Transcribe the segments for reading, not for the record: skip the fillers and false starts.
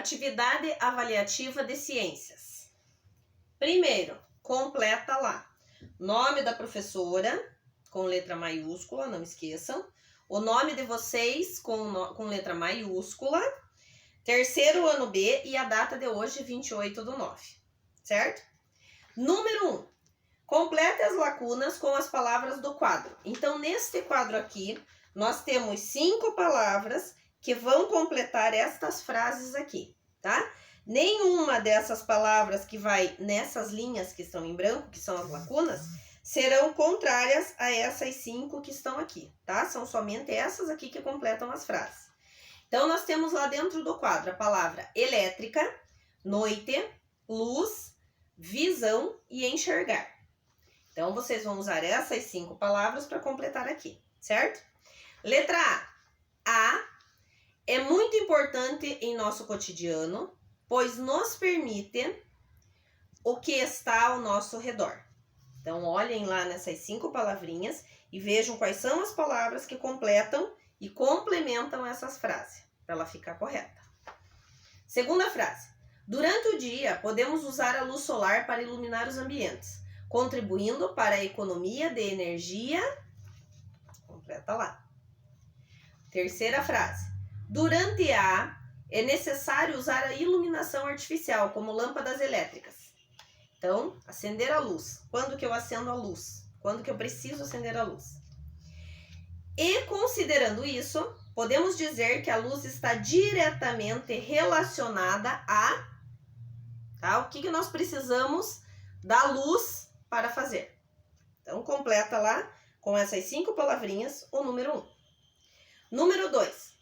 Atividade avaliativa de ciências. Primeiro, completa lá. Nome da professora, com letra maiúscula, não esqueçam. O nome de vocês, com letra maiúscula. Terceiro ano B e a data de hoje, 28/9. Certo? Número 1. Complete as lacunas com as palavras do quadro. Então, neste quadro aqui, nós temos 5 palavras que vão completar estas frases aqui, tá? Nenhuma dessas palavras que vai nessas linhas que estão em branco, que são as lacunas, serão contrárias a essas 5 que estão aqui, tá? São somente essas aqui que completam as frases. Então, nós temos lá dentro do quadro a palavra elétrica, noite, luz, visão e enxergar. Então, vocês vão usar essas 5 palavras para completar aqui, certo? Letra A. A é muito importante em nosso cotidiano, pois nos permite o que está ao nosso redor. Então, olhem lá nessas 5 palavrinhas e vejam quais são as palavras que completam e complementam essas frases, para ela ficar correta. Segunda frase. Durante o dia, podemos usar a luz solar para iluminar os ambientes, contribuindo para a economia de energia. Completa lá. Terceira frase. Durante é necessário usar a iluminação artificial, como lâmpadas elétricas. Então, acender a luz. Quando que eu acendo a luz? Quando que eu preciso acender a luz? E, considerando isso, podemos dizer que a luz está diretamente relacionada a... Tá? O que nós precisamos da luz para fazer? Então, completa lá, com essas 5 palavrinhas, o número 1. Número 2.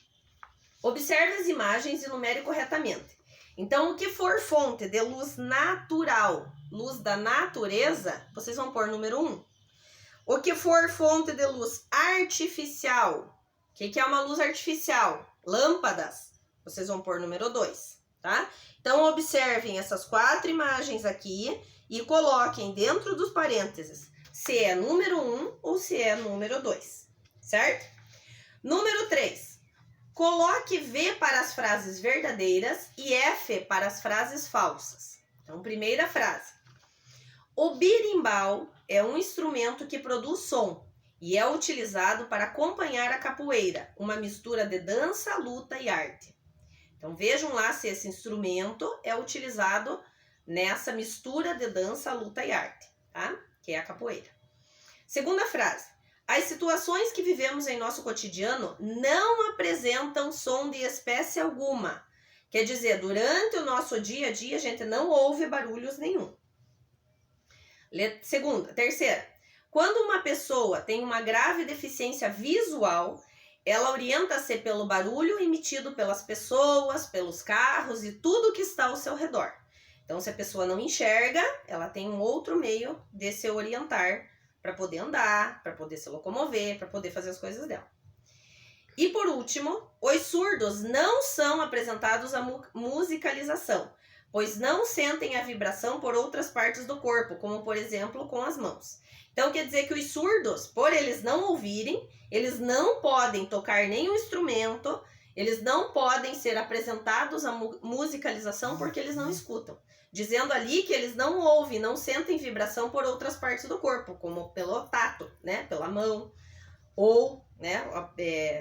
Observe as imagens e numere corretamente. Então, o que for fonte de luz natural, luz da natureza, vocês vão pôr número 1. O que for fonte de luz artificial, o que é uma luz artificial? Lâmpadas, vocês vão pôr número 2, tá? Então, observem essas 4 imagens aqui e coloquem dentro dos parênteses se é número 1 ou se é número 2, certo? Número 3. Coloque V para as frases verdadeiras e F para as frases falsas. Então, primeira frase. O berimbau é um instrumento que produz som e é utilizado para acompanhar a capoeira, uma mistura de dança, luta e arte. Então, vejam lá se esse instrumento é utilizado nessa mistura de dança, luta e arte, tá? Que é a capoeira. Segunda frase. As situações que vivemos em nosso cotidiano não apresentam som de espécie alguma. Quer dizer, durante o nosso dia a dia, a gente não ouve barulhos nenhum. Terceira. Quando uma pessoa tem uma grave deficiência visual, ela orienta-se pelo barulho emitido pelas pessoas, pelos carros e tudo que está ao seu redor. Então, se a pessoa não enxerga, ela tem um outro meio de se orientar para poder andar, para poder se locomover, para poder fazer as coisas dela. E por último, os surdos não são apresentados à musicalização, pois não sentem a vibração por outras partes do corpo, como por exemplo com as mãos. Então quer dizer que os surdos, por eles não ouvirem, eles não podem tocar nenhum instrumento, eles não podem ser apresentados à musicalização porque eles não escutam. Dizendo ali que eles não ouvem, não sentem vibração por outras partes do corpo, como pelo tato, né, pela mão, ou, né,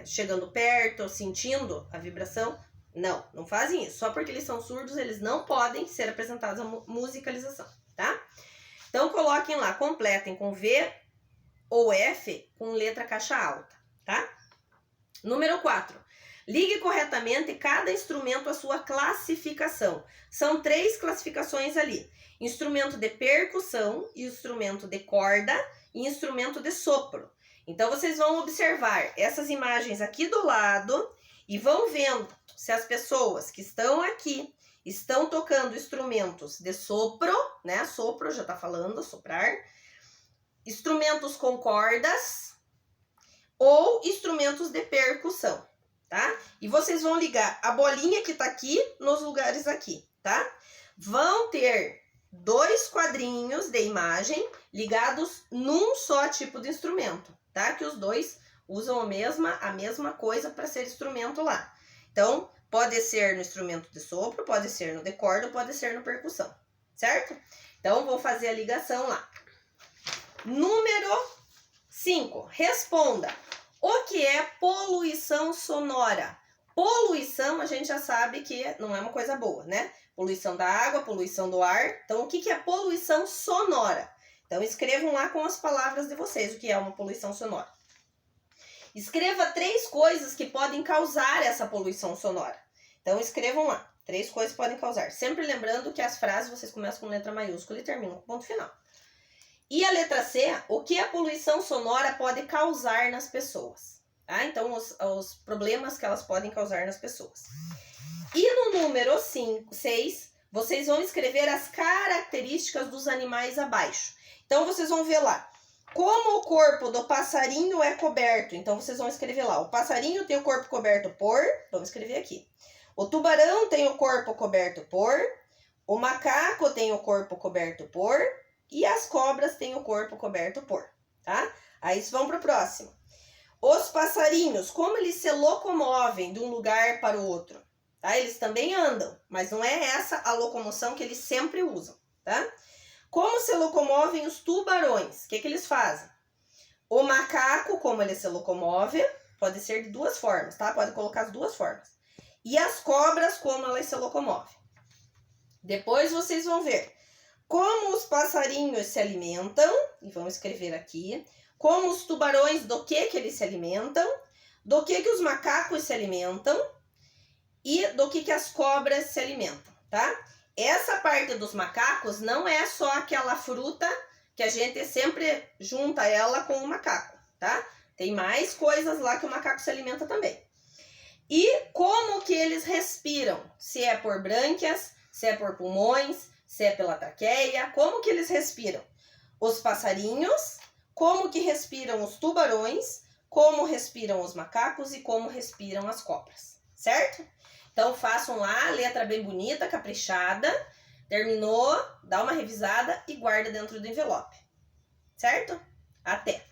chegando perto, sentindo a vibração. Não fazem isso. Só porque eles são surdos, eles não podem ser apresentados à musicalização, tá? Então, coloquem lá, completem com V ou F com letra caixa alta, tá? Número 4. Ligue corretamente cada instrumento à sua classificação. São 3 classificações ali. Instrumento de percussão, instrumento de corda e instrumento de sopro. Então, vocês vão observar essas imagens aqui do lado e vão vendo se as pessoas que estão aqui estão tocando instrumentos de sopro, né? Sopro, já tá falando, soprar. Instrumentos com cordas ou instrumentos de percussão. Tá? E vocês vão ligar a bolinha que tá aqui nos lugares aqui, tá? Vão ter 2 quadrinhos de imagem ligados num só tipo de instrumento, tá? Que os 2 usam a mesma coisa para ser instrumento lá. Então, Pode ser no instrumento de sopro, pode ser no de corda, pode ser no percussão, certo? Então, vou fazer a ligação lá. Número 5. Responda. O que é poluição sonora? Poluição, a gente já sabe que não é uma coisa boa, né? Poluição da água, poluição do ar. Então, o que é poluição sonora? Então, escrevam lá com as palavras de vocês o que é uma poluição sonora. Escreva 3 coisas que podem causar essa poluição sonora. Então, escrevam lá. 3 coisas que podem causar. Sempre lembrando que as frases vocês começam com letra maiúscula e terminam com ponto final. E a letra C, o que a poluição sonora pode causar nas pessoas. Tá? Então, os problemas que elas podem causar nas pessoas. E no número 6, vocês vão escrever as características dos animais abaixo. Então, vocês vão ver lá. Como o corpo do passarinho é coberto. Então, vocês vão escrever lá. O passarinho tem o corpo coberto por... Vamos escrever aqui. O tubarão tem o corpo coberto por... O macaco tem o corpo coberto por... E as cobras têm o corpo coberto por, tá? Aí vão para o próximo. Os passarinhos, como eles se locomovem de um lugar para o outro? Tá? Eles também andam, mas não é essa a locomoção que eles sempre usam, tá? Como se locomovem os tubarões? O que eles fazem? O macaco, como ele se locomove, pode ser de 2 formas, tá? Pode colocar as 2 formas. E as cobras, como elas se locomovem. Depois vocês vão ver como os passarinhos se alimentam, e vamos escrever aqui, como os tubarões, do que eles se alimentam, do que os macacos se alimentam e do que as cobras se alimentam, tá? Essa parte dos macacos não é só aquela fruta que a gente sempre junta ela com o macaco, tá? Tem mais coisas lá que o macaco se alimenta também. E como que eles respiram? Se é por brânquias, se é por pulmões, se é pela traqueia, como que eles respiram? Os passarinhos, como que respiram os tubarões, como respiram os macacos e como respiram as cobras, certo? Então, façam lá, letra bem bonita, caprichada, terminou, dá uma revisada e guarda dentro do envelope, certo? Até!